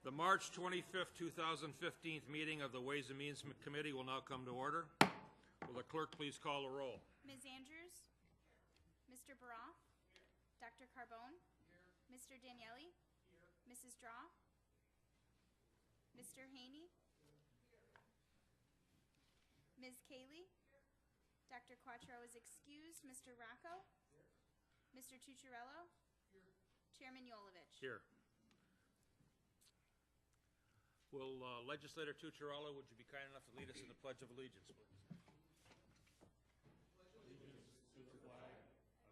The March 25th, 2015 meeting of the Ways and Means Committee will now come to order. Will the clerk please call the roll? Ms. Andrews? Mr. Baroff? Dr. Carbone? Mr. Daniele? Mrs. Draw? Mr. Haney? Ms. Cayley? Dr. Quattro is excused. Mr. Rocco? Mr. Tucciarello? Chairman Yolovich? Here. Will Legislator Tucciarello, would you be kind enough to lead us in the Pledge of Allegiance, please? Pledge allegiance to the flag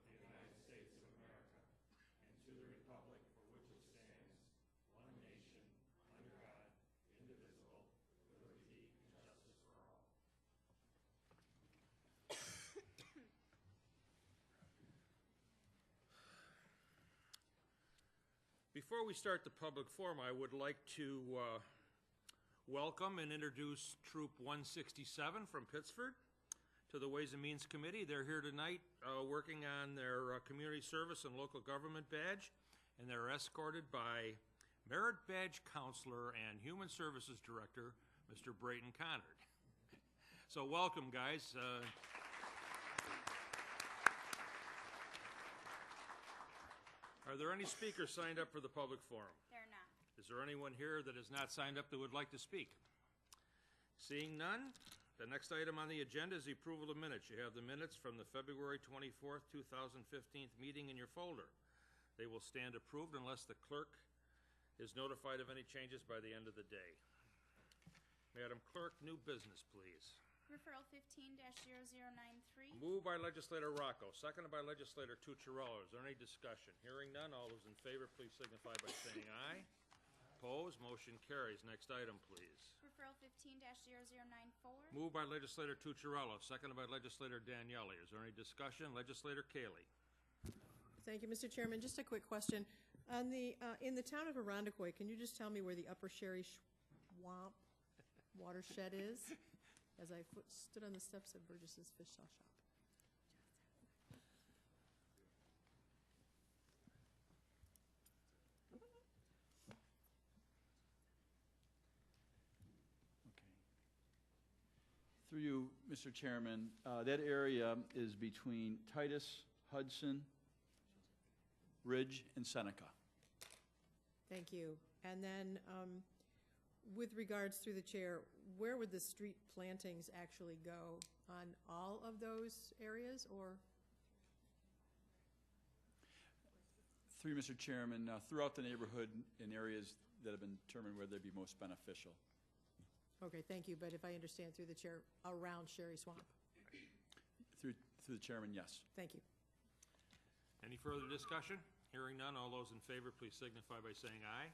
of the United States of America and to the republic for which it stands, one nation, under God, indivisible, with liberty and justice for all. Before we start the public forum, I would like to welcome and introduce Troop 167 from Pittsford to the Ways and Means Committee. They're here tonight working on their community service and local government badge, and they're escorted by Merit Badge Counselor and Human Services Director, Mr. Brayton Conard. So welcome, guys. Are there any speakers signed up for the public forum? There are not. Is there anyone here that is not signed up that would like to speak? Seeing none, the next item on the agenda is the approval of minutes. You have the minutes from the February 24th, 2015 meeting in your folder. They will stand approved unless the clerk is notified of any changes by the end of the day. Madam Clerk, new business, please. Referral 15-0093. Moved by Legislator Rocco, seconded by Legislator Tucciarello. Is there any discussion? Hearing none, all those in favor, please signify by saying aye. Opposed, motion carries. Next item, please. Referral 15-0094. Moved by Legislator Tucciarello, seconded by Legislator Daniele. Is there any discussion? Legislator Cayley. Thank you, Mr. Chairman. Just a quick question. On the, in the town of Arundecoy, can you just tell me where the Upper Sherry Swamp watershed is? As I stood on the steps of Burgess's Fish Shop. Through you, Mr. Chairman, that area is between Titus, Hudson, Ridge, and Seneca. Thank you. And then, with regards through the chair, where would the street plantings actually go? On all of those areas, or? Through you, Mr. Chairman, throughout the neighborhood in areas that have been determined where they'd be most beneficial. Okay, thank you. But if I understand through the chair, around Sherry Swamp? Through the chairman, yes. Thank you. Any further discussion? Hearing none, all those in favor, please signify by saying aye.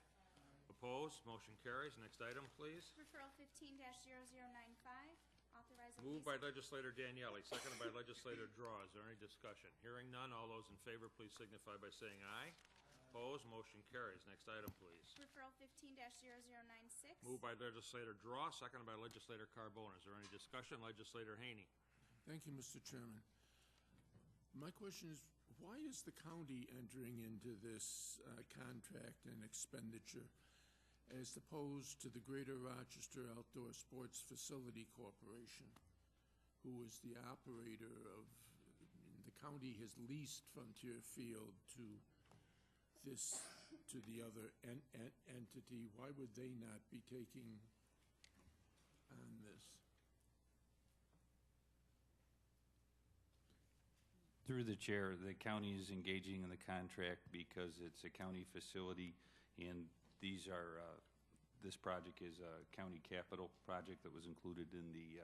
Opposed, motion carries. Next item, please. Referral 15-0095. Authorize. Moved by Legislator Daniele, seconded by Legislator Draw. Is there any discussion? Hearing none, all those in favor, please signify by saying aye. Opposed, motion carries. Next item, please. Referral 15-0096. Moved by Legislator Draw, seconded by Legislator Carbone. Is there any discussion? Legislator Haney. Thank you, Mr. Chairman. My question is, why is the county entering into this contract and expenditure as opposed to the Greater Rochester Outdoor Sports Facility Corporation, who is the operator of, the county has leased Frontier Field to the other entity? Why would they not be taking on this? Through the chair, the county is engaging in the contract because it's a county facility, and these are, this project is a county capital project that was included in the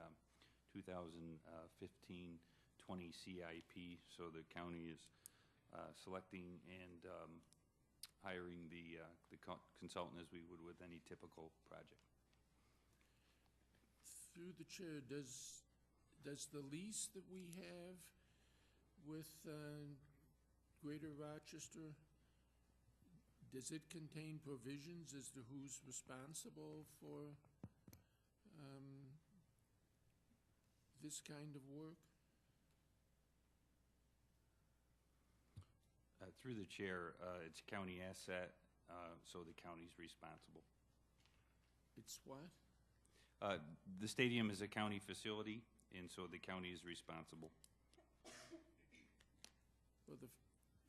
2015-20 CIP. So the county is selecting and hiring the consultant as we would with any typical project. Through the chair, does the lease that we have with Greater Rochester, does it contain provisions as to who's responsible for this kind of work? Through the chair, it's a county asset, so the county's responsible. It's what? The stadium is a county facility, and so the county is responsible. Well,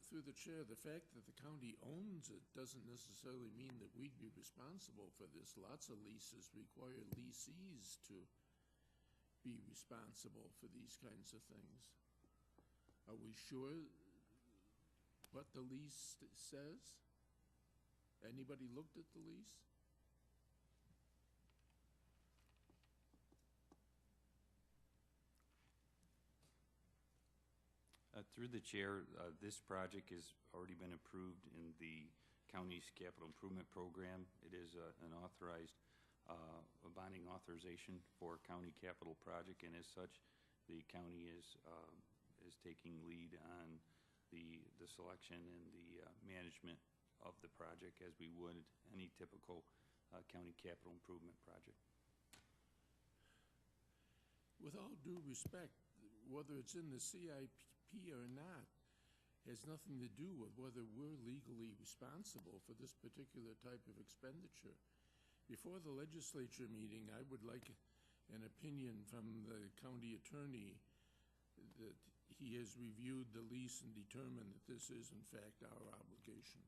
through the chair, the fact that the county owns it doesn't necessarily mean that we'd be responsible for this. Lots of leases require lessees to be responsible for these kinds of things. Are we sure what the lease says? Anybody looked at the lease? Through the chair, this project has already been approved in the county's capital improvement program. It is an authorized a bonding authorization for a county capital project, and as such, the county is taking lead on the selection and the management of the project as we would any typical county capital improvement project. With all due respect, whether it's in the CIP or not has nothing to do with whether we're legally responsible for this particular type of expenditure. Before the legislature meeting, I would like an opinion from the county attorney that he has reviewed the lease and determined that this is in fact our obligation.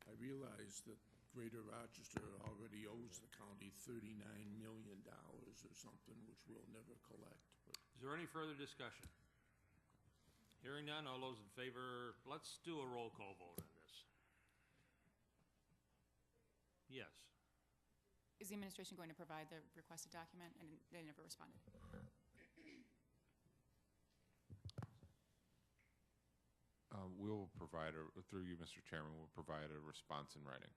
I realize that Greater Rochester already owes the county $39 million or something, which we'll never collect. But Is there any further discussion? Hearing none, all those in favor, let's do a roll call vote on this. Yes. Is the administration going to provide the requested document? And they never responded. We'll provide, through you, Mr. Chairman, we'll provide a response in writing.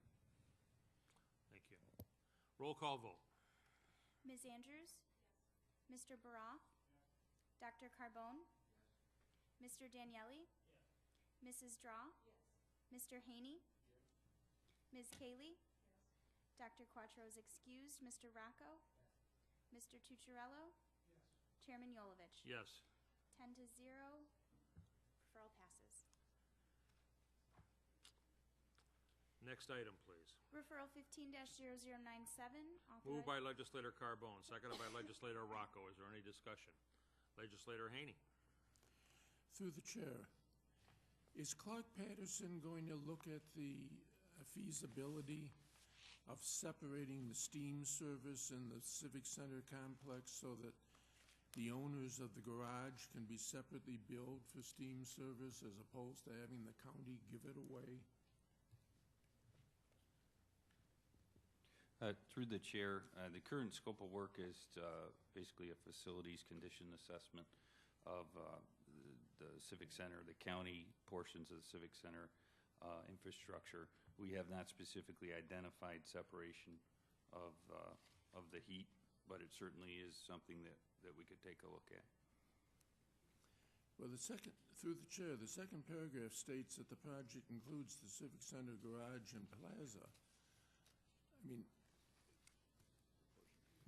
Thank you. Roll call vote. Ms. Andrews? Mr. Baroff? Dr. Carbone? Mr. Daniele? Mrs. Draw? Mr. Haney? Ms. Cayley? Dr. Quattro is excused. Mr. Rocco? Mr. Tucciarello? Chairman Yolovich? Yes. 10-0. Referral passes. Next item, please. Referral 15-0097. Moved by Legislator Carbone, seconded by Legislator Rocco. Is there any discussion? Legislator Haney. through the chair, is Clark Patterson going to look at the feasibility of separating the steam service and the Civic Center complex so that the owners of the garage can be separately billed for steam service as opposed to having the county give it away? Through the chair, the current scope of work is basically a facilities condition assessment of the Civic Center, the county portions of the Civic Center infrastructure. We have not specifically identified separation of the heat, but it certainly is something that we could take a look at. Well, through the chair, the second paragraph states that the project includes the Civic Center garage and plaza. I mean,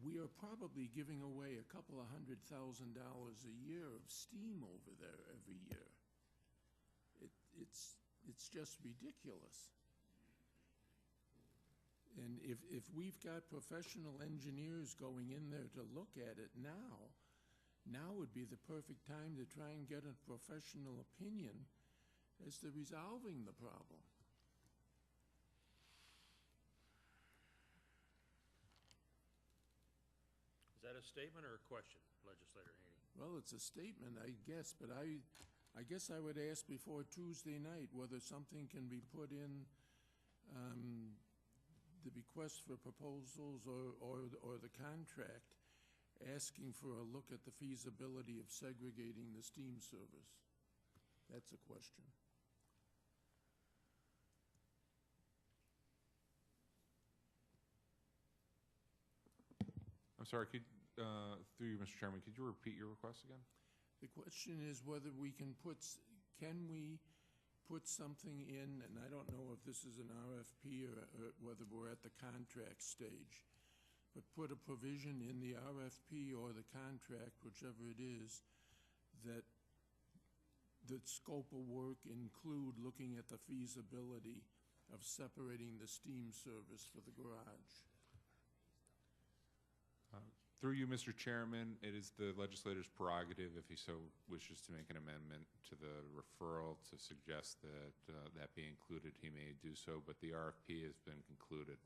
we are probably giving away a couple of $100,000 a year of steam over there every year. It's just ridiculous. And if we've got professional engineers going in there to look at it now would be the perfect time to try and get a professional opinion as to resolving the problem. Is that a statement or a question, Legislator Haney? Well, it's a statement, I guess, but I guess I would ask before Tuesday night whether something can be put in the request for proposals or the contract asking for a look at the feasibility of segregating the steam service. That's a question. I'm sorry, through you, Mr. Chairman, could you repeat your request again? The question is whether we can put something in, and I don't know if this is an RFP or whether we're at the contract stage, but put a provision in the RFP or the contract, whichever it is, that the scope of work include looking at the feasibility of separating the steam service for the garage. Through you, Mr. Chairman, it is the legislator's prerogative, if he so wishes to make an amendment to the referral to suggest that that be included, he may do so, but the RFP has been concluded.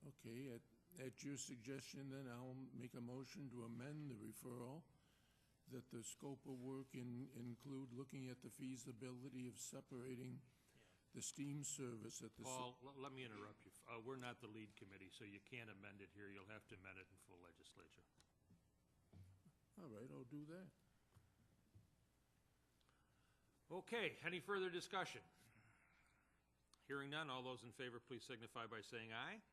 Okay, at your suggestion, then, I'll make a motion to amend the referral, that the scope of work include looking at the feasibility of separating the steam service at the... Paul, let me interrupt you. We're not the lead committee, so you can't amend it here. You'll have to amend it in full legislature. All right, I'll do that. Okay, any further discussion? Hearing none, all those in favor, please signify by saying aye.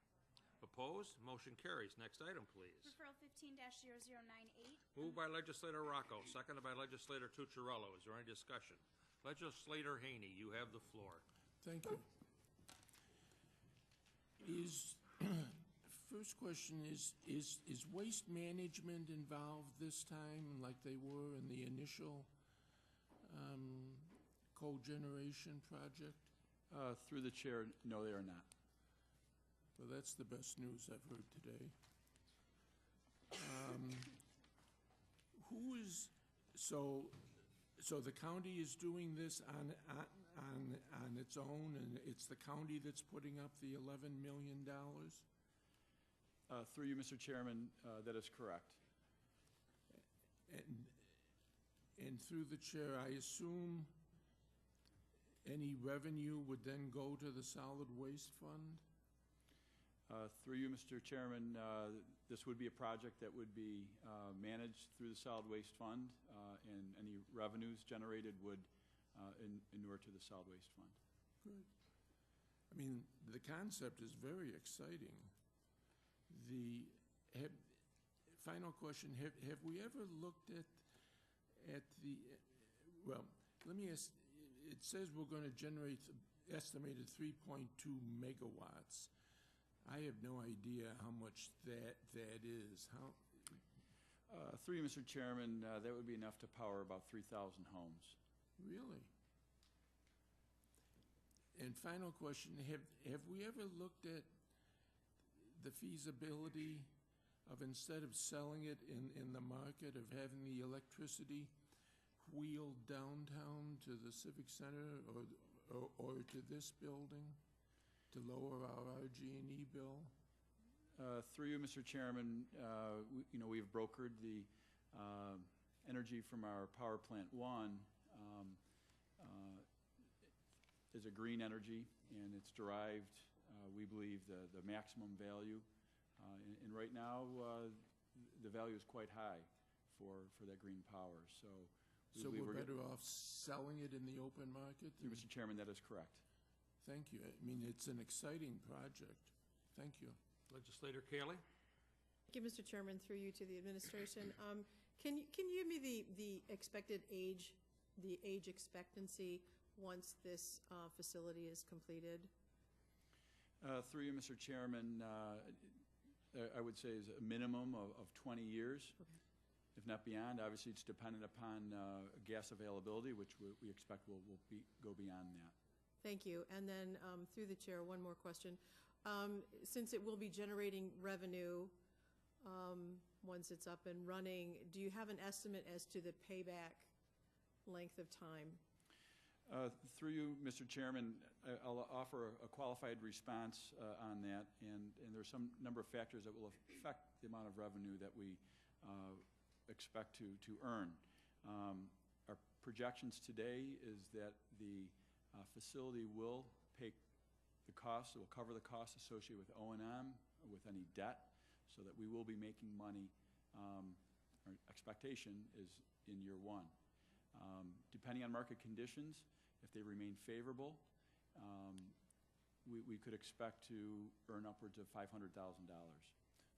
Opposed? Motion carries. Next item, please. Referral 15-0098. Moved by legislator Rocco, seconded by legislator Tucciarello. Is there any discussion? Legislator Haney, you have the floor. Thank you. First question is waste management involved this time like they were in the initial cogeneration project? Through the chair, no, they are not. Well, that's the best news I've heard today. Who is, so the county is doing this on its own, and it's the county that's putting up the $11 million? Through you, Mr. Chairman, that is correct. And through the chair, I assume any revenue would then go to the solid waste fund? Through you, Mr. Chairman, this would be a project that would be managed through the Solid Waste Fund, and any revenues generated would inure to the Solid Waste Fund. Good. I mean, the concept is very exciting. Final question, have we ever looked at the, well, let me ask, it says we're going to generate estimated 3.2 megawatts. I have no idea how much that is. How? Through you, Mr. Chairman, that would be enough to power about 3,000 homes. Really? And final question, have we ever looked at the feasibility of, instead of selling it in the market, of having the electricity wheeled downtown to the Civic Center or to this building to lower our RG&E bill? Through you, Mr. Chairman, we've brokered the energy from our power plant 1 is a green energy, and it's derived, we believe, the maximum value. And right now, the value is quite high for that green power. So we're better off selling it in the open market? Through Mr. Chairman, that is correct. Thank you. I mean, it's an exciting project. Thank you. Legislator Cayley? Thank you, Mr. Chairman, through you to the administration. Can you give me the expected age, the age expectancy once this facility is completed? Through you, Mr. Chairman, I would say is a minimum of 20 years, if not beyond. Obviously, it's dependent upon gas availability, which we expect will go beyond that. Thank you. And then through the chair, one more question. Since it will be generating revenue once it's up and running, do you have an estimate as to the payback length of time? Through you, Mr. Chairman, I'll offer a qualified response on that, and there's some number of factors that will affect the amount of revenue that we expect to earn. Our projections today is that the facility will pay the cost, it will cover the costs associated with O&M, with any debt, so that we will be making money. Our expectation is in year 1. Depending on market conditions, if they remain favorable, we could expect to earn upwards of $500,000.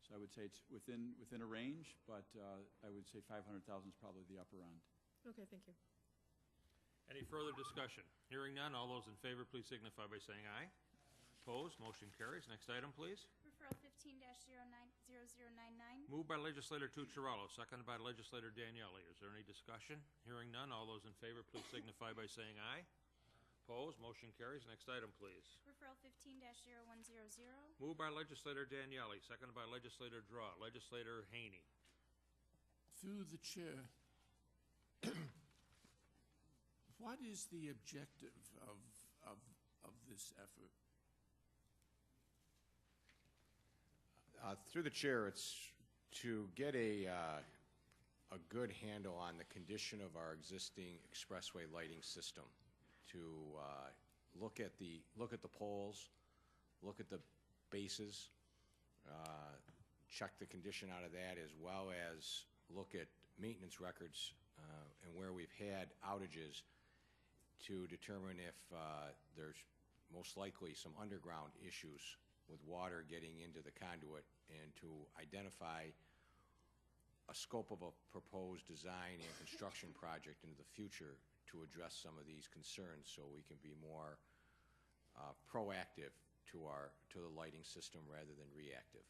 So I would say it's within a range, but I would say 500,000 is probably the upper end. Okay, thank you. Any further discussion? Hearing none, all those in favor, please signify by saying aye. Opposed? Motion carries. Next item, please. Referral 15-0099. Moved by legislator Tucciarello, seconded by legislator Daniele. Is there any discussion? Hearing none, all those in favor, please signify by saying aye. Opposed? Motion carries. Next item, please. Referral 15-0100. Moved by legislator Daniele, seconded by legislator Draw. Legislator Haney. Through the chair, what is the objective of this effort? Through the chair, it's to get a good handle on the condition of our existing expressway lighting system, to look at the poles, look at the bases, check the condition out of that, as well as look at maintenance records and where we've had outages, to determine if there's most likely some underground issues with water getting into the conduit, and to identify a scope of a proposed design and construction project into the future to address some of these concerns, so we can be more proactive to the lighting system rather than reactive.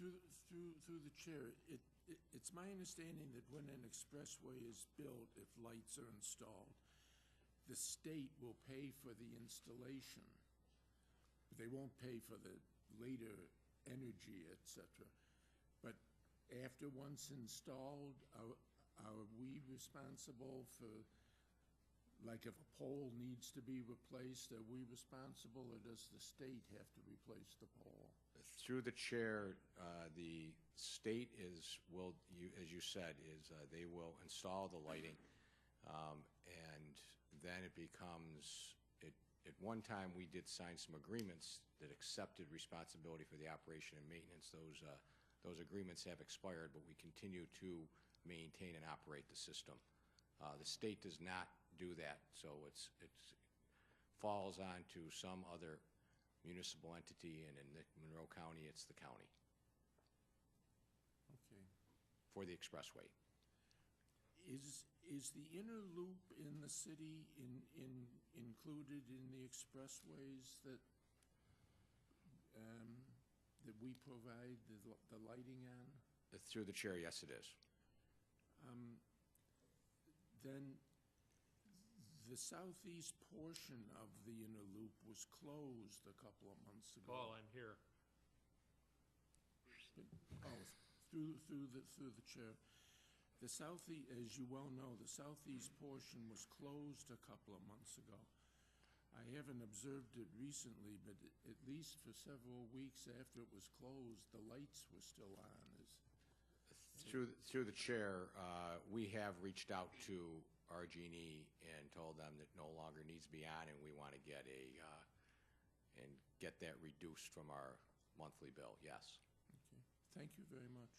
Okay. Through the chair, it's my understanding that when an expressway is built, if lights are installed, the state will pay for the installation. They won't pay for the later energy, etc. But after once installed, are we responsible for, like if a pole needs to be replaced, are we responsible, or does the state have to replace the pole? Through the chair, the state will, as you said, they will install the lighting, and then it becomes, at one time we did sign some agreements that accepted responsibility for the operation and maintenance. Those agreements have expired, but we continue to maintain and operate the system. The state does not do that, so it falls on to some other municipal entity, and in Monroe County, it's the county. Okay. For the expressway. Is the inner loop in the city included in the expressways that we provide the lighting on? Through the chair, yes, it is. Then the southeast portion of the inner loop was closed a couple of months ago. Paul, I'm here. Oh, through the chair. The southeast, as you well know, the southeast portion was closed a couple of months ago. I haven't observed it recently, but at least for several weeks after it was closed, the lights were still on. Through the chair, we have reached out to RG&E and told them that no longer needs to be on, and we want to get that reduced from our monthly bill. Yes. Okay. Thank you very much.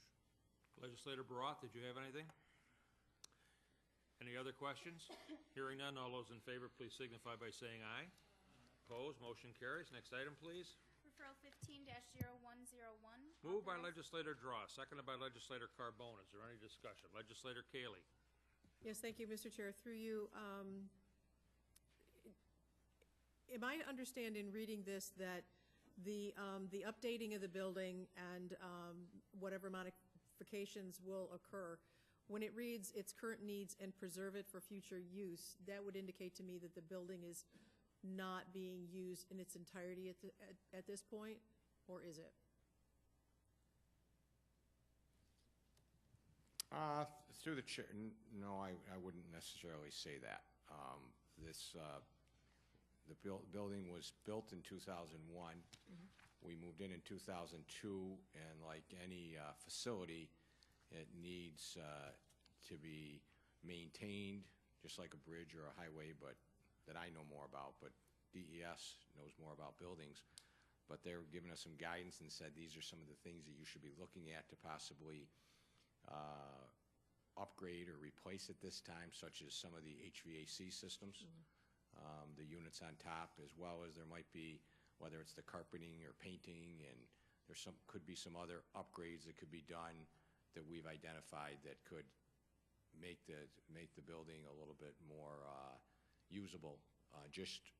Legislator Baroth, did you have anything? Any other questions? Hearing none, all those in favor, please signify by saying aye. Opposed? Motion carries. Next item, please. Referral 15-0101. Moved by legislator Draw, seconded by legislator Carbone. Is there any discussion? Legislator Kaley. Yes, thank you, Mr. Chair. Through you, am I to understand in reading this that the updating of the building and whatever modifications will occur, when it reads its current needs and preserve it for future use, that would indicate to me that the building is not being used in its entirety at this point, or is it? Through the chair, no, I wouldn't necessarily say that. The building was built in 2001. We moved in 2002, and like any facility, it needs to be maintained, just like a bridge or a highway, but that I know more about. But DES knows more about buildings. But they're giving us some guidance and said these are some of the things that you should be looking at to possibly upgrade or replace at this time, such as some of the HVAC systems, the units on top, as well as there might be, whether it's the carpeting or painting, and there's could be some other upgrades that could be done that we've identified that could make the building a little bit more usable, just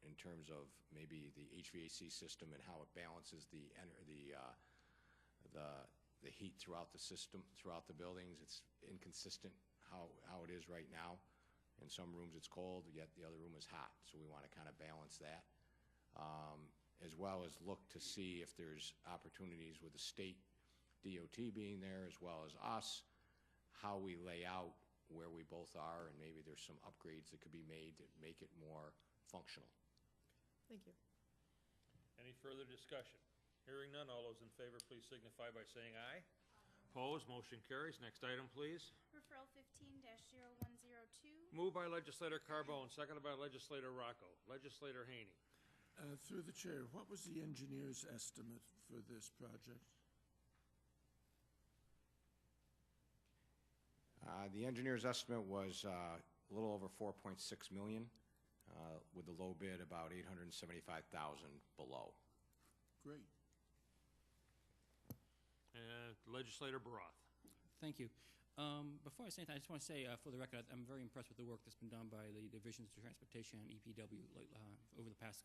in terms of maybe the HVAC system and how it balances the heat throughout the system, throughout the buildings. It's inconsistent how it is right now, In some rooms it's cold, yet the other room is hot. So we want to kind of balance that, as well as look to see if there's opportunities with the state DOT being there, as well as us, how we lay out where we both are, and maybe there's some upgrades that could be made to make it more functional. Thank you. Any further discussion? Hearing none, all those in favor, please signify by saying aye. Opposed, motion carries. Next item, please. Referral 15-0102. Moved by legislator Carbone, seconded by legislator Rocco. Legislator Haney. Through the chair, what was the engineer's estimate for this project? The engineer's estimate was a little over $4.6 million, with the low bid about $875,000 below. Great. Legislator Baroth. Thank you. Before I say anything, I just want to say, for the record, I'm very impressed with the work that's been done by the Divisions of Transportation and EPW over the past,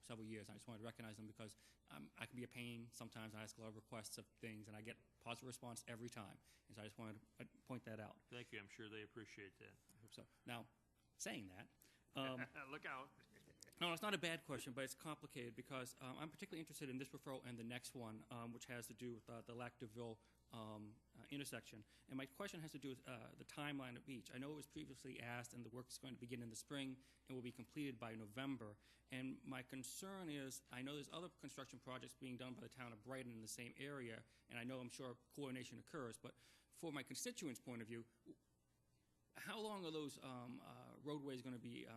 several years. I just wanted to recognize them because I can be a pain sometimes. I ask a lot of requests of things, and I get positive response every time. And so I just wanted to point that out. Thank you. I'm sure they appreciate that. I hope so. Now, saying that, look out. no, it's not a bad question, but it's complicated because I'm particularly interested in this referral and the next one, which has to do with the Lac-Deville intersection. And my question has to do with the timeline of each. I know it was previously asked, and the work is going to begin in the spring and will be completed by November. And my concern is, I know there's other construction projects being done by the town of Brighton in the same area, and I know I'm sure coordination occurs, but for my constituents' point of view, how long are those roadways going to be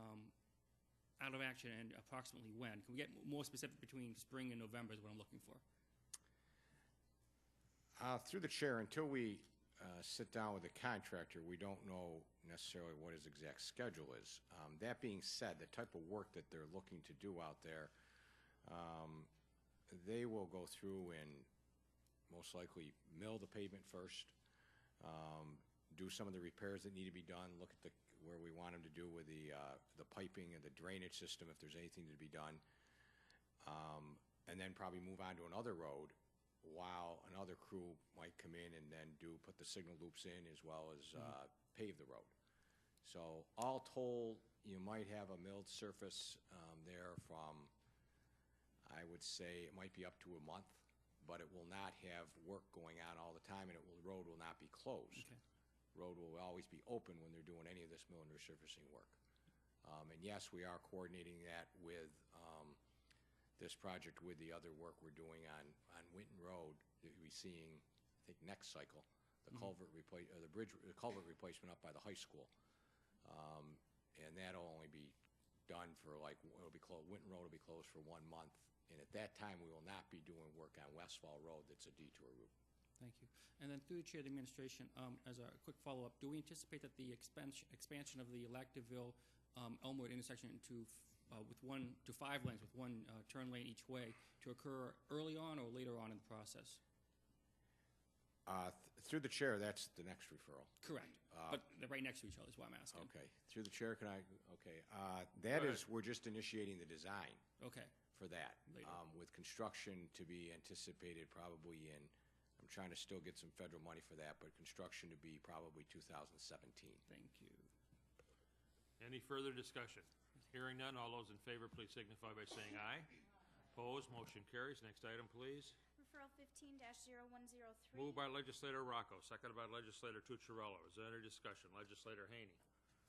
out of action, and approximately when? Can we get more specific between spring and November is what I'm looking for? Through the chair, until we sit down with the contractor, we don't know necessarily what his exact schedule is. That being said, the type of work that they're looking to do out there, they will go through and most likely mill the pavement first, do some of the repairs that need to be done, look at where we want them to do with the piping and the drainage system, if there's anything to be done, and then probably move on to another road, while another crew might come in and then put the signal loops in, as well as pave the road. So all told, you might have a milled surface there from, I would say, it might be up to a month, but it will not have work going on all the time, and the road will not be closed. Okay. Road will always be open when they're doing any of this mill and resurfacing work. And yes, we are coordinating that with this project with the other work we're doing on Winton Road that we'll be seeing, I think, next cycle, the culvert the culvert replacement up by the high school. And that'll only be done for Winton Road will be closed for 1 month. And at that time, we will not be doing work on Westfall Road that's a detour route. Thank you. And then through the chair of the administration, as a quick follow-up, do we anticipate that the expansion of the Lac-Deville Elmwood intersection to 5 lanes with one turn lane each way to occur early on or later on in the process? Through the chair, that's the next referral. Correct. But they're right next to each other is why I'm asking. Okay. Through the chair, that is, we're just initiating the design. Okay. For that. Later. With construction to be anticipated probably I'm trying to still get some federal money for that, but construction to be probably 2017. Thank you. Any further discussion? Hearing none, all those in favor, please signify by saying aye. Opposed, motion carries. Next item, please. Referral 15-0103. Moved by legislator Rocco, seconded by legislator Tucciarello. Is there any discussion? Legislator Haney.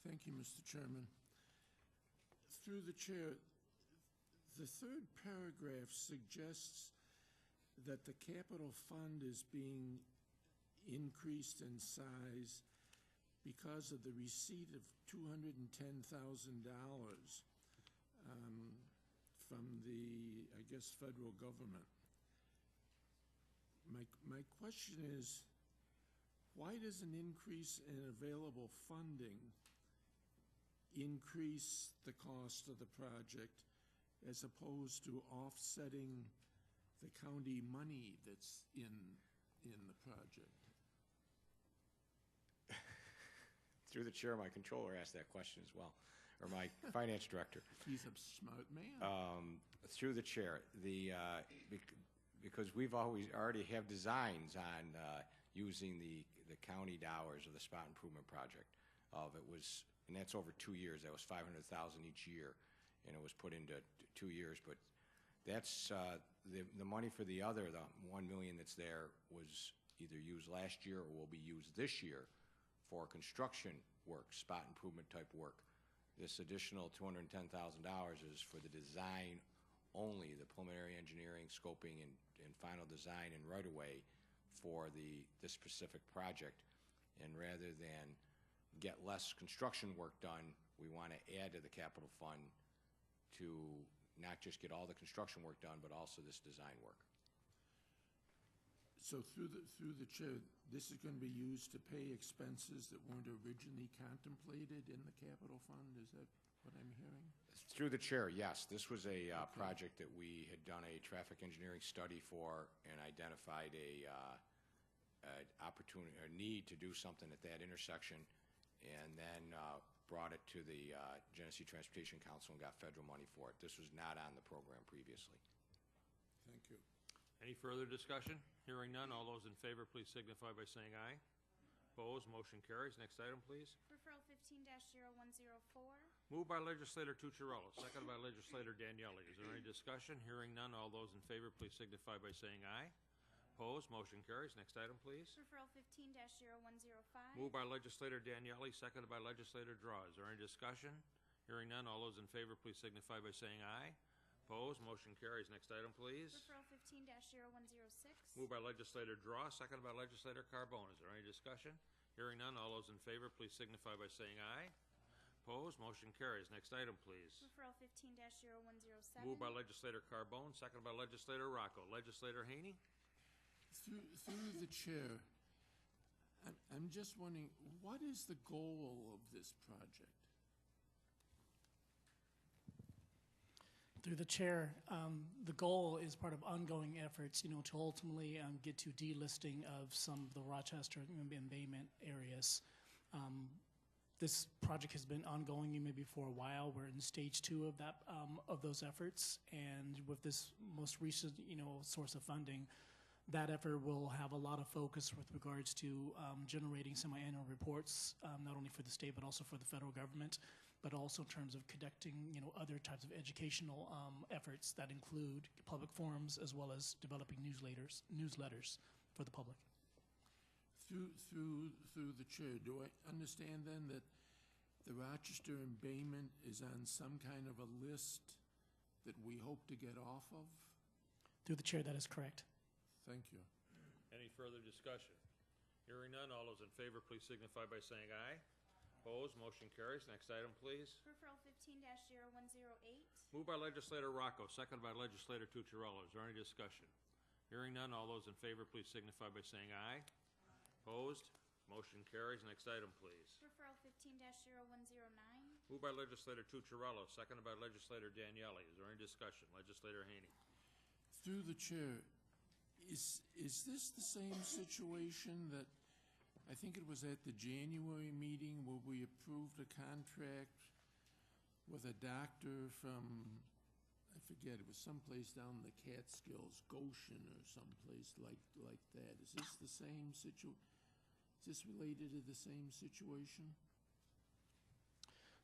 Thank you, Mr. Chairman. Through the chair, the third paragraph suggests that the capital fund is being increased in size because of the receipt of $210,000 from the, I guess, federal government. My question is, why does an increase in available funding increase the cost of the project as opposed to offsetting the county money that's in the project? Through the chair, my controller asked that question as well, or my finance director. He's a smart man. Through the chair, because we've already have designs on using the county dollars of the spot improvement project. It was and that's over 2 years. That was $500,000 each year, and it was put into 2 years. But that's the money for the other, the $1 million that's there, was either used last year or will be used this year for construction work, spot improvement type work. This additional $210,000 is for the design only, the preliminary engineering, scoping, and final design and right-of-way for this specific project. And rather than get less construction work done, we want to add to the capital fund to not just get all the construction work done, but also this design work. So through the chair, this is going to be used to pay expenses that weren't originally contemplated in the capital fund? Is that what I'm hearing? Through the chair, yes. This was a project that we had done a traffic engineering study for and identified a opportunity, a need to do something at that intersection, and then brought it to the Genesee Transportation Council and got federal money for it. This was not on the program previously. Thank you. Any further discussion? Hearing none, all those in favor, please signify by saying aye. Opposed, motion carries. Next item, please. Referral 15-0104. Moved by legislator Tucciarello, seconded by legislator Daniele. Is there any discussion? Hearing none, all those in favor, please signify by saying aye. Opposed, motion carries. Next item, please. Referral 15-0105. Moved by legislator Daniele, seconded by legislator Draw. Is there any discussion? Hearing none, all those in favor, please signify by saying aye. Opposed, motion carries. Next item, please. Referral 15-0106. Moved by legislator Draw, seconded by legislator Carbone. Is there any discussion? Hearing none, all those in favor, please signify by saying aye. Opposed, motion carries. Next item, please. Referral 15-0107. Moved by legislator Carbone, seconded by legislator Rocco. Legislator Haney? Through the chair, I'm just wondering, what is the goal of this project? Through the chair, the goal is part of ongoing efforts, to ultimately get to delisting of some of the Rochester embayment areas. This project has been ongoing maybe for a while. We're in stage 2 of that of those efforts, and with this most recent, source of funding, that effort will have a lot of focus with regards to generating semi-annual reports, not only for the state but also for the federal government, but also in terms of conducting, other types of educational efforts that include public forums as well as developing newsletters for the public. Through the chair, do I understand then that the Rochester embayment is on some kind of a list that we hope to get off of? Through the chair, that is correct. Thank you. Any further discussion? Hearing none, all those in favor, please signify by saying aye. Opposed, motion carries. Next item, please. Referral 15-0108. Moved by legislator Rocco, seconded by legislator Tucciarello. Is there any discussion? Hearing none, all those in favor, please signify by saying aye. Opposed, motion carries. Next item, please. Referral 15-0109. Moved by legislator Tucciarello, seconded by legislator Daniele. Is there any discussion? Legislator Haney. Through the chair, is this the same situation that I think it was at the January meeting where we approved a contract with a doctor from, I forget, it was someplace down in the Catskills, Goshen or someplace like that. Is this the same is this related to the same situation?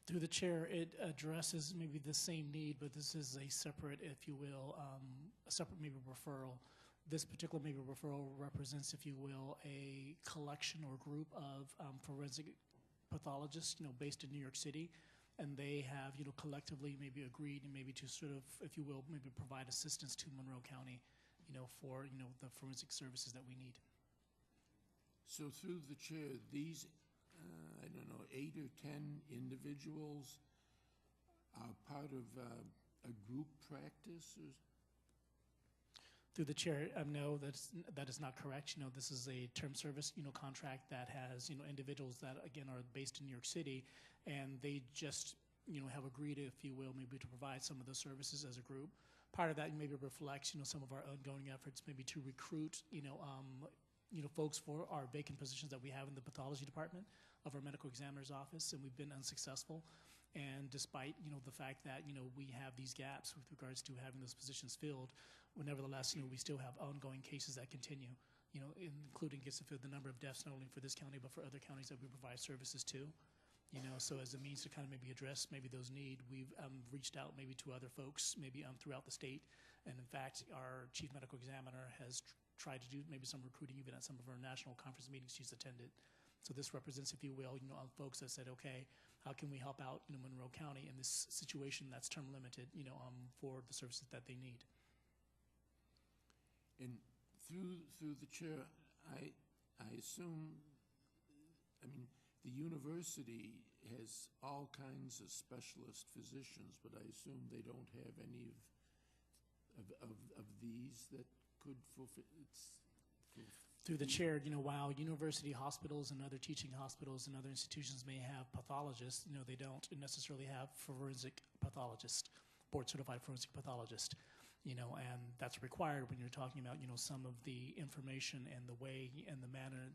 Through the chair, it addresses maybe the same need, but this is a separate, if you will, a separate maybe referral. This particular maybe referral represents, if you will, a collection or group of forensic pathologists, based in New York City, and they have, collectively maybe agreed and maybe to sort of, if you will, maybe provide assistance to Monroe County, for, the forensic services that we need. So through the chair, these, I don't know, 8 or 10 individuals are part of a group practice? Or? Through the chair, no, that is not correct. This is a term service, contract that has, individuals that, again, are based in New York City, and they just, have agreed, if you will, maybe to provide some of those services as a group. Part of that maybe reflects, some of our ongoing efforts maybe to recruit, folks for our vacant positions that we have in the pathology department of our medical examiner's office, and we've been unsuccessful. And despite, the fact that, we have these gaps with regards to having those positions filled, nevertheless, we still have ongoing cases that continue, including the number of deaths not only for this county but for other counties that we provide services to. So as a means to kind of maybe address maybe those need, we've reached out maybe to other folks, maybe throughout the state. And in fact, our chief medical examiner has tried to do maybe some recruiting even at some of our national conference meetings she's attended. So this represents, if you will, folks that said, okay, how can we help out Monroe County in this situation that's term limited, for the services that they need. And through the chair, I assume, the university has all kinds of specialist physicians, but I assume they don't have any of these that could fulfill its. Through the chair, while university hospitals and other teaching hospitals and other institutions may have pathologists, they don't necessarily have forensic pathologists, board-certified forensic pathologists, and that's required when you're talking about, some of the information and the way and the manner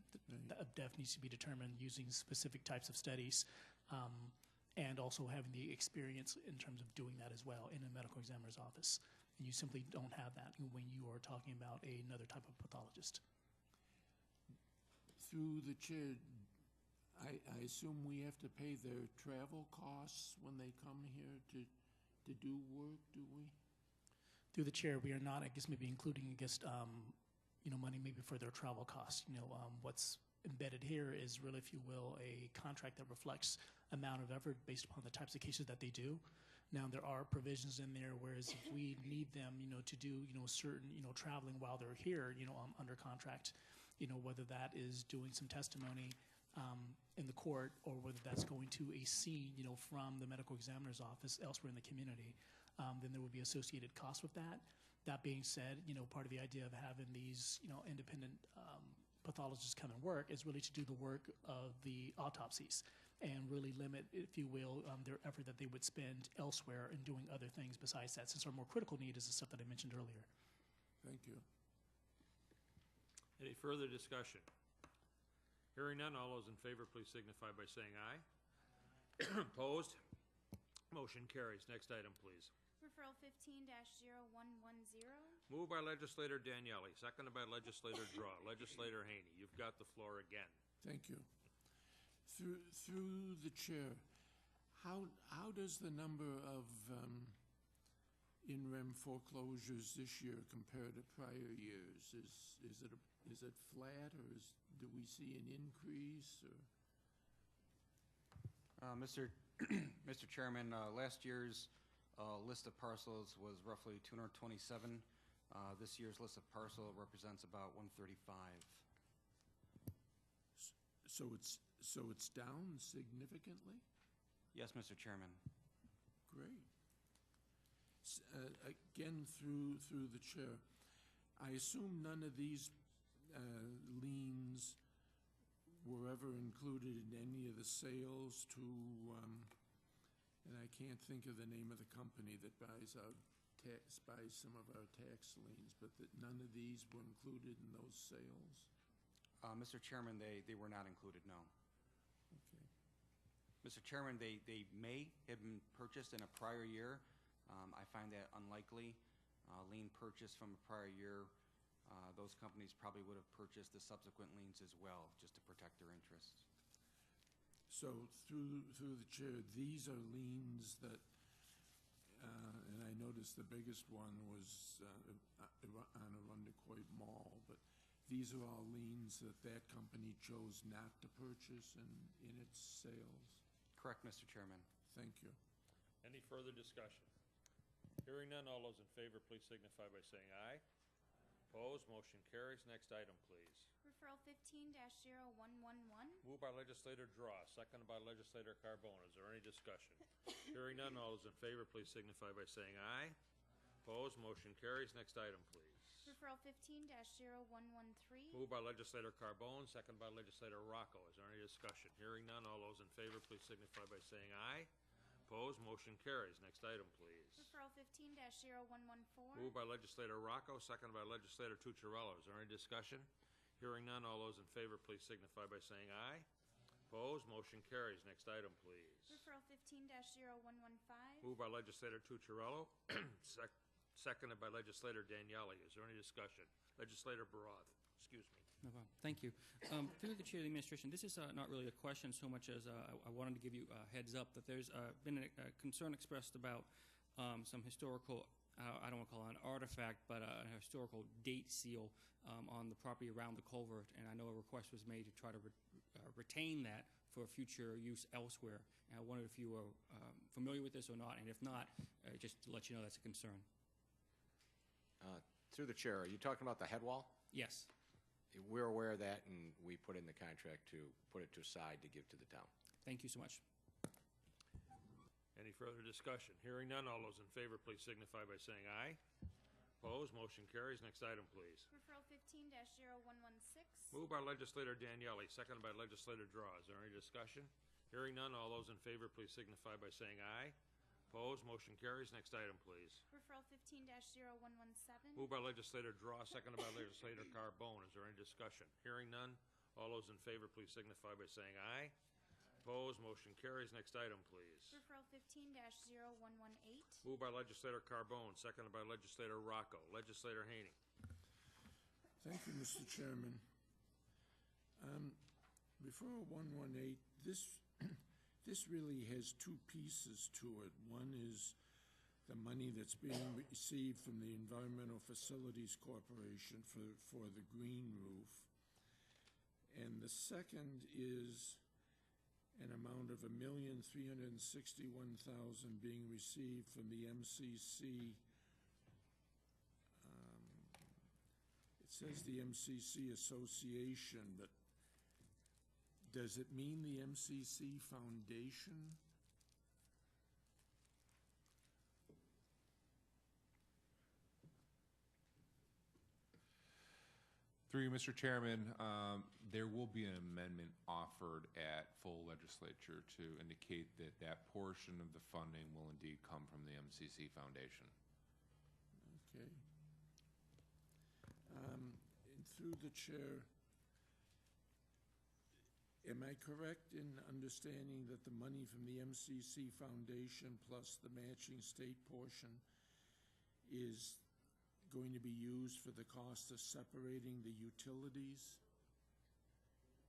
of death needs to be determined using specific types of studies, and also having the experience in terms of doing that as well in a medical examiner's office. And you simply don't have that when you are talking about another type of pathologist. Through the chair, I assume we have to pay their travel costs when they come here to do work, do we? Through the chair, we are not, I guess, maybe including, money maybe for their travel costs. What's embedded here is really, if you will, a contract that reflects amount of effort based upon the types of cases that they do. Now, there are provisions in there, whereas if we need them, to do, certain, traveling while they're here, under contract, whether that is doing some testimony in the court or whether that's going to a scene, from the medical examiner's office elsewhere in the community, then there would be associated costs with that. That being said, part of the idea of having these, independent pathologists come and work is really to do the work of the autopsies and really limit, if you will, their effort that they would spend elsewhere in doing other things besides that, since our more critical need is the stuff that I mentioned earlier. Thank you. Any further discussion? Hearing none, all those in favor, please signify by saying aye. Opposed? Motion carries. Next item, please. Referral 15-0110. Moved by legislator Daniele, seconded by legislator Draw. Legislator Haney, you've got the floor again. Thank you. Through the chair, how does the number of in-rem foreclosures this year compare to prior years? Is it flat, or do we see an increase? Or? Mr. Chairman, last year's list of parcels was roughly 227. This year's list of parcel represents about 135. So it's down significantly? Yes, Mr. Chairman. Great. Again, through the chair, I assume none of these liens were ever included in any of the sales to, and I can't think of the name of the company that buys some of our tax liens, but that none of these were included in those sales? Mr. Chairman, they were not included, no. Okay. Mr. Chairman, they may have been purchased in a prior year. I find that unlikely. Lien purchase from a prior year, those companies probably would have purchased the subsequent liens as well, just to protect their interests. So through the chair, these are liens that, and I noticed the biggest one was on Arundecoy Mall, but these are all liens that company chose not to purchase in its sales? Correct, Mr. Chairman. Thank you. Any further discussion? Hearing none, all those in favor, please signify by saying aye. Opposed, motion carries. Next item, please. Referral 15-0111. Moved by legislator Draw, seconded by legislator Carbone. Is there any discussion? Hearing none, all those in favor, please signify by saying aye. Opposed, motion carries. Next item, please. Referral 15-0113. Moved by legislator Carbone, seconded by legislator Rocco. Is there any discussion? Hearing none, all those in favor, please signify by saying aye. Opposed, motion carries. Next item, please. Referral 15-0114. Moved by legislator Rocco, seconded by legislator Tucciarello. Is there any discussion? Hearing none, all those in favor, please signify by saying aye. Opposed, motion carries. Next item, please. Referral 15-0115. Moved by legislator Tucciarello, seconded by legislator Daniele. Is there any discussion? Legislator Baroth, excuse me. No problem. Thank you. Through the chair of the administration, this is not really a question so much as I wanted to give you a heads up that there's been a concern expressed about some historical, I don't want to call it an artifact, but a historical date seal on the property around the culvert. And I know a request was made to try to retain that for future use elsewhere. And I wondered if you were familiar with this or not, and if not, just to let you know that's a concern. Through the chair, are you talking about the head wall? Yes. We're aware of that, and we put in the contract to put it to aside to give to the town. Thank you so much. Any further discussion? Hearing none, all those in favor, please signify by saying aye. Opposed, motion carries. Next item, please. Referral 15-0116. Moved by legislator Daniele, seconded by legislator Draw. Is there any discussion? Hearing none, all those in favor, please signify by saying aye. Opposed, motion carries. Next item, please. Referral 15-0117. Moved by legislator Draw, seconded by legislator Carbone. Is there any discussion? Hearing none, all those in favor, please signify by saying aye. Opposed, motion carries. Next item, please. Referral 15-0118. Moved by legislator Carbone, seconded by legislator Rocco. Legislator Haney. Thank you, Mr. Chairman. Referral 118, this really has two pieces to it. One is the money that's being received from the Environmental Facilities Corporation for the green roof. And the second is an amount of $1,361,000 being received from the MCC. It says the MCC Association, but does it mean the MCC Foundation? Through you, Mr. Chairman, there will be an amendment offered at full legislature to indicate that that portion of the funding will indeed come from the MCC Foundation. Okay. And through the chair, am I correct in understanding that the money from the MCC Foundation plus the matching state portion is going to be used for the cost of separating the utilities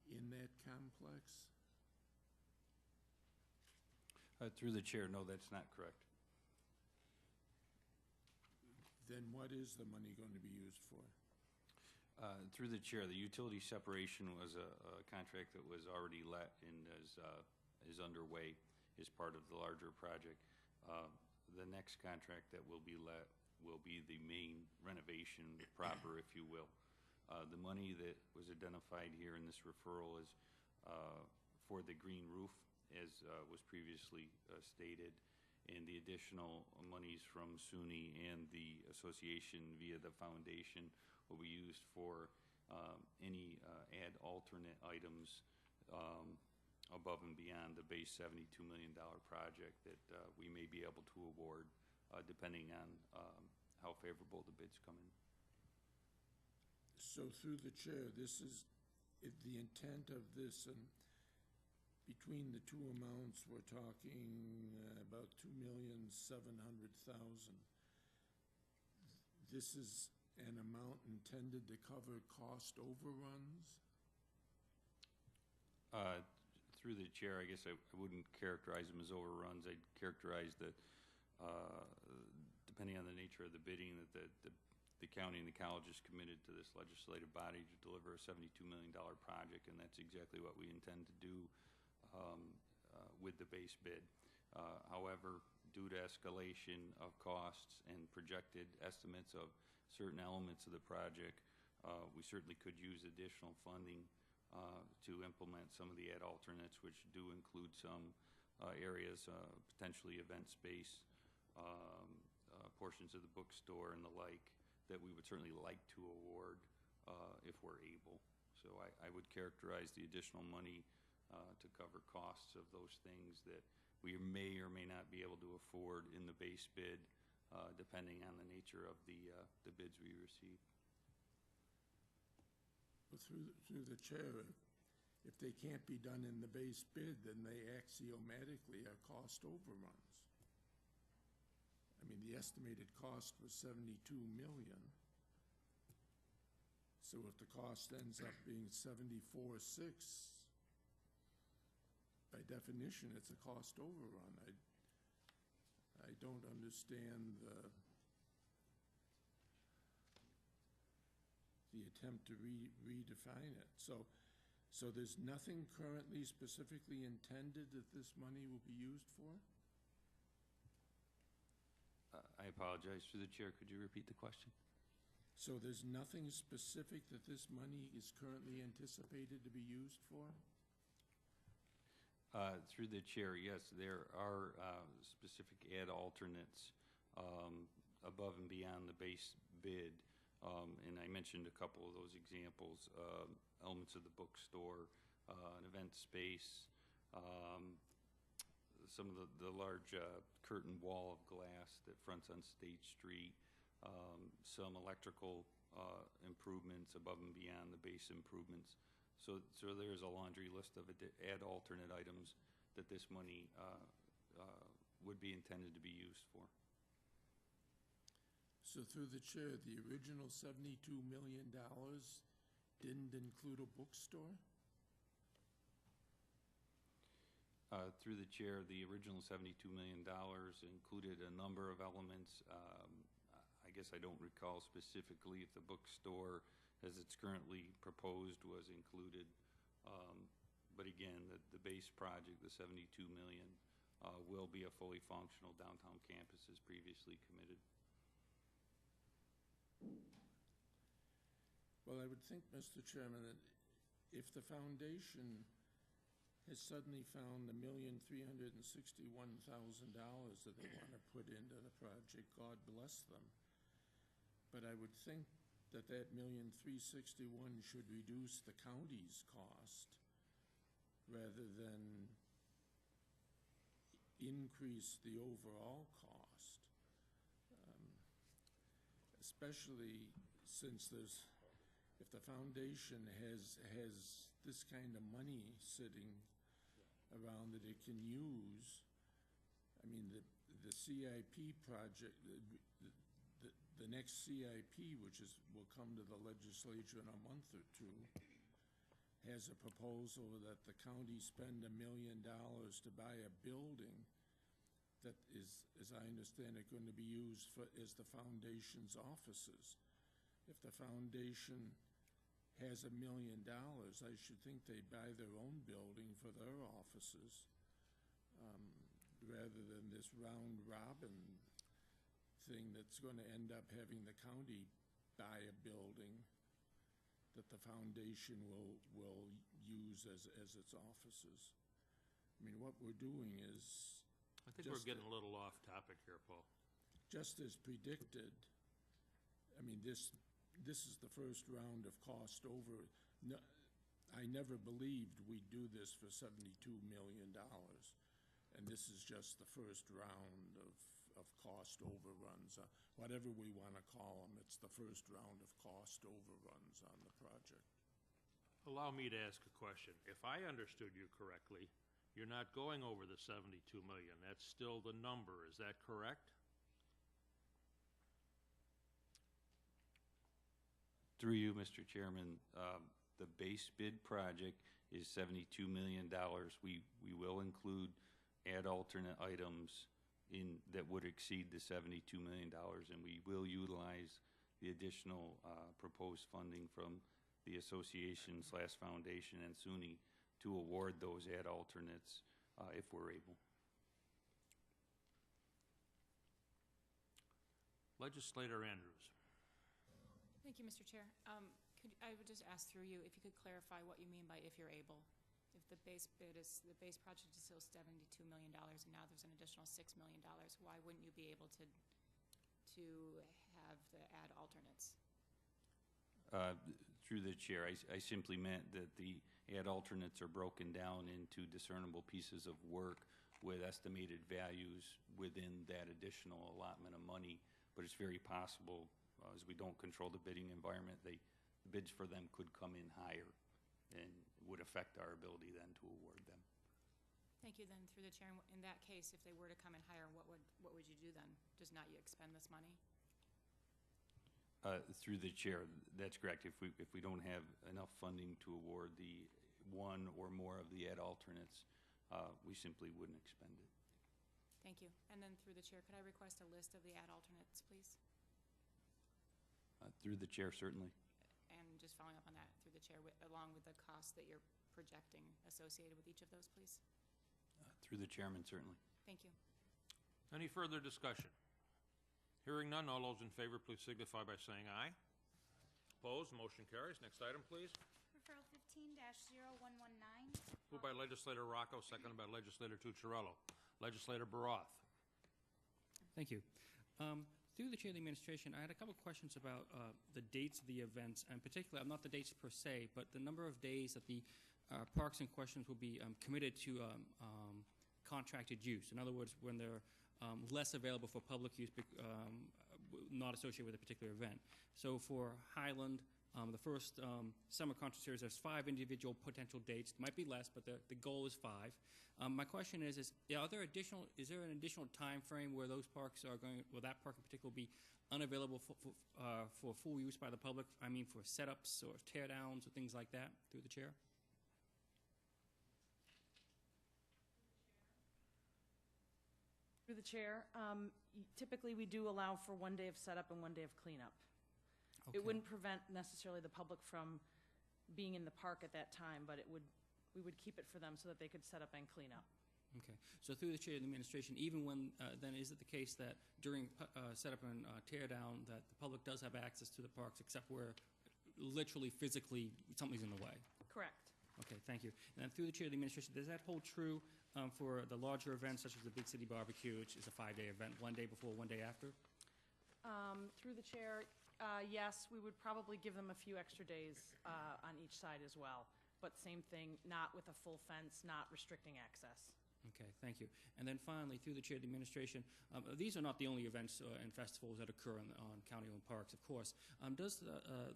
in that complex? Through the chair, no, that's not correct. Then what is the money going to be used for? Through the chair, the utility separation was a contract that was already let and is underway as part of the larger project. The next contract that will be let will be the main renovation proper, if you will. The money that was identified here in this referral is for the green roof, as was previously stated, and the additional monies from SUNY and the association via the foundation will be used for any add alternate items above and beyond the base $72 million project that we may be able to award depending on how favorable the bids come in. So through the chair, this is the intent of this, and between the two amounts, we're talking about $2,700,000. This is an amount intended to cover cost overruns? Through the chair, I guess I wouldn't characterize them as overruns. I'd characterize that, depending on the nature of the bidding, that the county and the college is committed to this legislative body to deliver a $72 million project, and that's exactly what we intend to do with the base bid. However, due to escalation of costs and projected estimates of certain elements of the project, we certainly could use additional funding to implement some of the add alternates, which do include some areas, potentially event space, portions of the bookstore and the like, that we would certainly like to award if we're able. So I would characterize the additional money to cover costs of those things that we may or may not be able to afford in the base bid, depending on the nature of the bids we receive. Well, through the chair, if they can't be done in the base bid, then they axiomatically are cost overruns. I mean, the estimated cost was $72 million. So if the cost ends up being 74.6, by definition, it's a cost overrun. I don't understand the attempt to redefine it. So there's nothing currently specifically intended that this money will be used for? I apologize through the chair. Could you repeat the question? So there's nothing specific that this money is currently anticipated to be used for? Through the chair, yes, there are specific ad alternates above and beyond the base bid. And I mentioned a couple of those examples, elements of the bookstore, an event space, some of the large curtain wall of glass that fronts on State Street, some electrical improvements above and beyond the base improvements. So there's a laundry list of ad alternate items that this money would be intended to be used for. So through the chair, the original $72 million didn't include a bookstore? Through the chair, the original $72 million included a number of elements. I guess I don't recall specifically if the bookstore, as it's currently proposed, was included. But again, the base project, the $72 million, will be a fully functional downtown campus as previously committed. Well, I would think, Mr. Chairman, that if the foundation has suddenly found $1,361,000 that they want to put into the project, God bless them. But I would think that $1,361,000 should reduce the county's cost rather than increase the overall cost. Especially since if the foundation has this kind of money sitting around that it can use, I mean, the CIP project, the next CIP, which will come to the legislature in a month or two, has a proposal that the county spend $1 million to buy a building that is, as I understand it, going to be used as the foundation's offices. If the foundation has $1 million, I should think they'd buy their own building for their offices, rather than this round robin thing that's going to end up having the county buy a building that the foundation will use as its offices. I mean, what we're doing is, I think we're getting a little off topic here, Paul. just as predicted, I mean, this is the first round of cost over. No, I never believed we'd do this for $72 million, and this is just the first round of cost overruns. Whatever we want to call them, it's the first round of cost overruns on the project. Allow me to ask a question. If I understood you correctly, you're not going over the 72 million. That's still the number. Is that correct? Through you, Mr. Chairman, the base bid project is $72 million. We will include ad alternate items that would exceed the $72 million, and we will utilize the additional proposed funding from the association/foundation and SUNY to award those ad alternates if we're able. Legislator Andrews. Thank you, Mr. Chair. I would just ask through you if you could clarify what you mean by if you're able. If the base project is still $72 million and now there's an additional $6 million, why wouldn't you be able to have the ad alternates? Through the chair, I simply meant that the ad alternates are broken down into discernible pieces of work with estimated values within that additional allotment of money. But it's very possible, as we don't control the bidding environment, the bids for them could come in higher and would affect our ability then to award them. Thank you. Then through the chair, in that case, if they were to come in higher, what would you do then? Just not you expend this money? Through the chair, that's correct. If we don't have enough funding to award the one or more of the ad alternates, we simply wouldn't expend it. Thank you. And then through the chair, could I request a list of the ad alternates, please? Through the chair, certainly. And just following up on that, through the chair, along with the costs that you're projecting associated with each of those, please? Through the chairman, certainly. Thank you. Any further discussion? Hearing none, all those in favor, please signify by saying aye. Opposed, motion carries. Next item, please. Referral 15-0119. Moved by legislator Rocco, seconded by legislator Tucciarello. Legislator Baroth. Thank you. Through the chair of the administration, I had a couple of questions about the dates of the events, and particularly, not the dates per se, but the number of days that the parks in questions will be committed to contracted use. In other words, when they're less available for public use, not associated with a particular event. So for Highland, the first summer concert series, there's 5 individual potential dates. It might be less, but the goal is 5. My question is is there an additional time frame where those parks are going, will that park in particular be unavailable for full use by the public? I mean, for setups or teardowns or things like that, through the chair? Through the chair, typically we do allow for 1 day of setup and 1 day of cleanup. Okay. It wouldn't prevent necessarily the public from being in the park at that time, but we would keep it for them so that they could set up and clean up. Okay. So through the chair of the administration, even when, then is it the case that during setup and tear down that the public does have access to the parks except where literally, physically, something's in the way? Correct. Okay, thank you. And then through the chair of the administration, does that hold true for the larger events such as the Big City Barbecue, which is a 5-day event, 1 day before, 1 day after? Through the chair, yes, we would probably give them a few extra days on each side as well. But same thing, not with a full fence, not restricting access. Okay, thank you. And then finally, through the chair of the administration, these are not the only events and festivals that occur on county-owned parks, of course. Does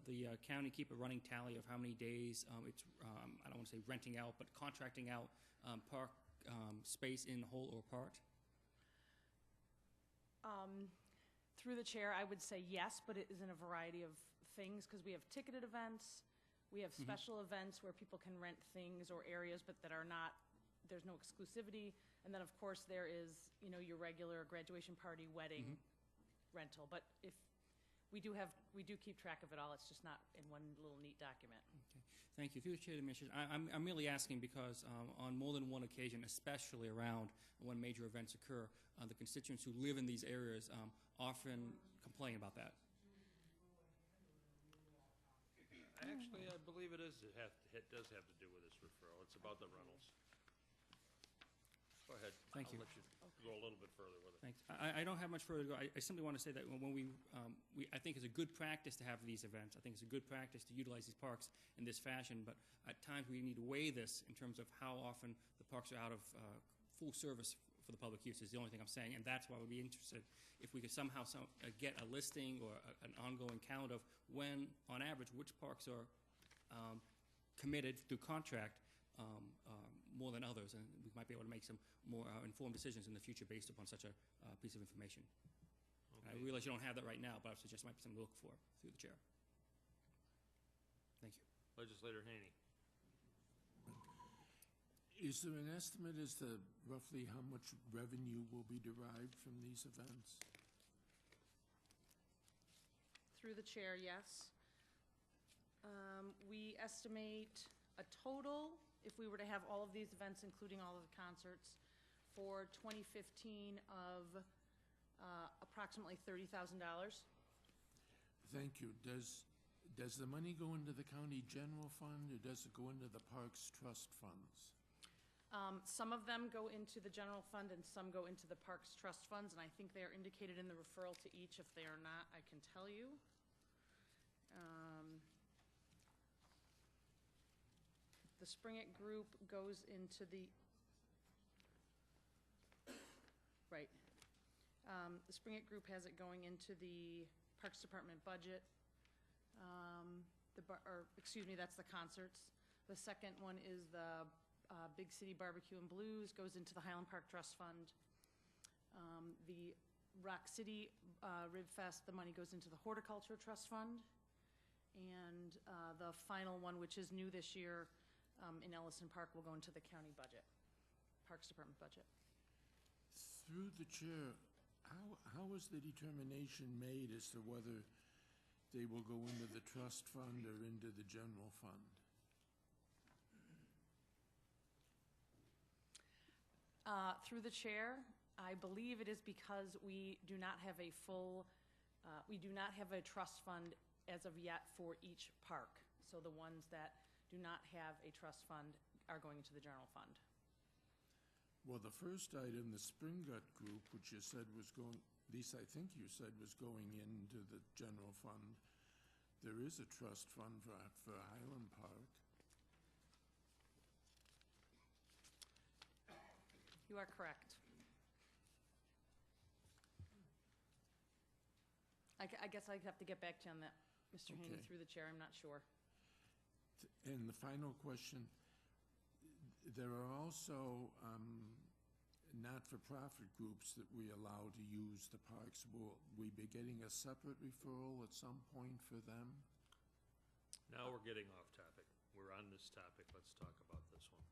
the county keep a running tally of how many days it's, I don't want to say renting out, but contracting out park space in whole or part? Through the chair, I would say yes, but it is in a variety of things because we have ticketed events, we have special events where people can rent things or areas, but that are not, there's no exclusivity. And then, of course, there is, your regular graduation party, wedding rental. But if we do keep track of it all. It's just not in one little neat document. Okay, thank you. Through the chair of the administration, I'm merely asking because on more than one occasion, especially around when major events occur, the constituents who live in these areas often complain about that. Actually, I believe it is. It does have to do with this referral. It's about the rentals. Go ahead. Thank you. I'll let you go a little bit further with it. Thanks. I don't have much further to go. I simply want to say that when I think it's a good practice to have these events. I think it's a good practice to utilize these parks in this fashion, but at times we need to weigh this in terms of how often the parks are out of full service for the public use is the only thing I'm saying, and that's why I would be interested if we could somehow get a listing or an ongoing count of when, on average, which parks are committed through contract more than others, and we might be able to make some more informed decisions in the future based upon such a piece of information. Okay. I realize you don't have that right now, but I suggest it might be something to look for through the chair. Thank you. Legislator Haney. Is there an estimate as to roughly how much revenue will be derived from these events? Through the chair, yes. We estimate a total, if we were to have all of these events, including all of the concerts, for 2015 of approximately $30,000. Thank you. Does the money go into the county general fund, or does it go into the Parks Trust funds? Some of them go into the general fund and some go into the Parks Trust funds, and I think they are indicated in the referral to each. If they are not, I can tell you. The Spring It group goes into the, right. The Spring It group has it going into the Parks Department budget. Excuse me, that's the concerts. The second one is the Big City Barbecue and Blues, goes into the Highland Park Trust Fund. The Rock City Rib Fest, the money goes into the Horticulture Trust Fund. And the final one, which is new this year, in Ellison Park, will go into the county budget, Parks Department budget. Through the chair, how is the determination made as to whether they will go into the trust fund or into the general fund? Through the chair, I believe it is because we do not have a full, we do not have a trust fund as of yet for each park. So the ones that do not have a trust fund are going into the general fund. Well, the first item, the Spring Gut Group, which you said was going, at least I think you said was going into the general fund, there is a trust fund for Highland Park. You are correct. I guess I'd have to get back to you on that, Mr. Haney, Okay. through the chair, I'm not sure. And the final question, there are also not-for-profit groups that we allow to use the parks. Will we be getting a separate referral at some point for them? Now we're getting off topic. We're on this topic. Let's talk about this one.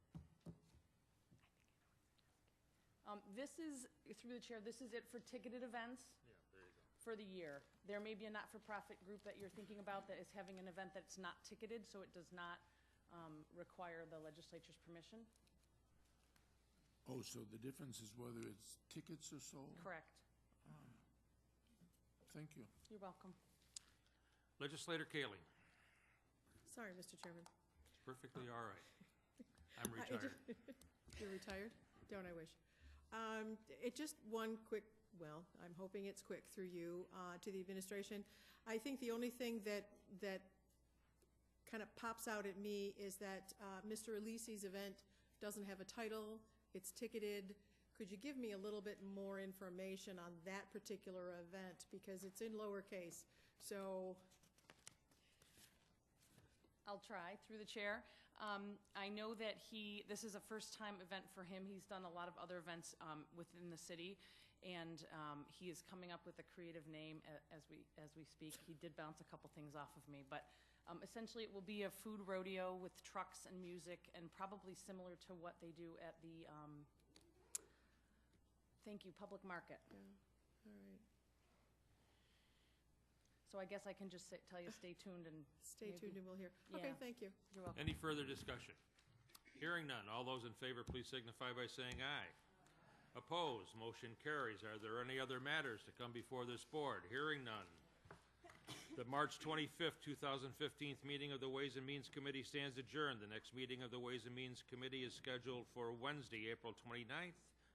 This is, through the chair, this is it for ticketed events Yeah, there you go. for the year. There may be a not-for-profit group that you're thinking about that is having an event that's not ticketed, so it does not require the legislature's permission. Oh, so the difference is whether it's tickets or sold? Correct. Thank you. You're welcome. Legislator Kaling. Sorry, Mr. Chairman. It's perfectly all right. I'm retired. You're retired? Don't I wish? It just one quick, well, I'm hoping it's quick through you, to the administration. I think the only thing that kind of pops out at me is that Mr. Elise's event doesn't have a title, it's ticketed. Could you give me a little bit more information on that particular event, because it's in lowercase, so. I'll try, through the chair. I know that this is a first-time event for him. He's done a lot of other events within the city, and he is coming up with a creative name as we speak. He did bounce a couple things off of me, but essentially it will be a food rodeo with trucks and music, and probably similar to what they do at the, thank you, public market. Yeah, all right. So I guess I can just tell you, stay tuned and. Stay maybe- tuned and we'll hear. Okay, Yeah. thank you. You're welcome. Any further discussion? Hearing none. All those in favor, please signify by saying aye. Opposed, motion carries. Are there any other matters to come before this board? Hearing none. The March 25th, 2015 meeting of the Ways and Means Committee stands adjourned. The next meeting of the Ways and Means Committee is scheduled for Wednesday, April 29th,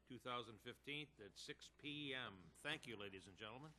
2015 at 6 p.m. Thank you, ladies and gentlemen.